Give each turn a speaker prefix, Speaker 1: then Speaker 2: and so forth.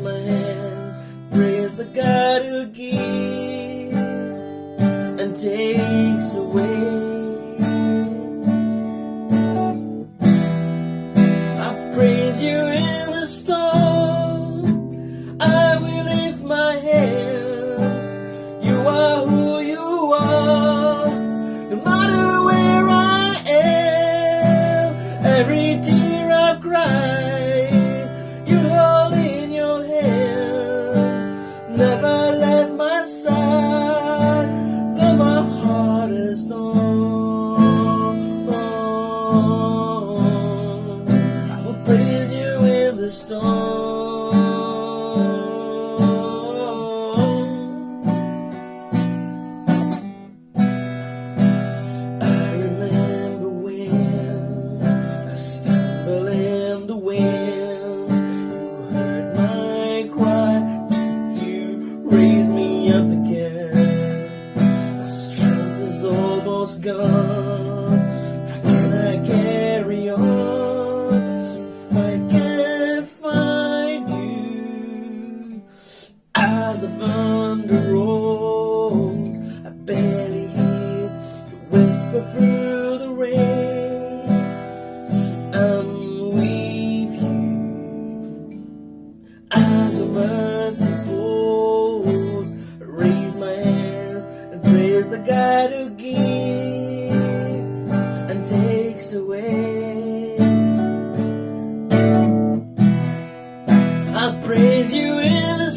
Speaker 1: my hands, praise the God who gives and takes away. I praise you in the storm, I will lift my hands. You are who you are, no matter where I am. Every tear I've cried, you hold in your hand. Never left my side, though my heart is torn. I will praise you in the storm. I remember when I stumble in the wind. You heard my cry, you raised me up again. My strength is almost gone. How can I carry on if I can't find you? As the thunder rolls, I barely hear you whisper through the rain. I'm with you. As your mercy falls, I raise my hand and praise the God who gives and takes away. I praise you in the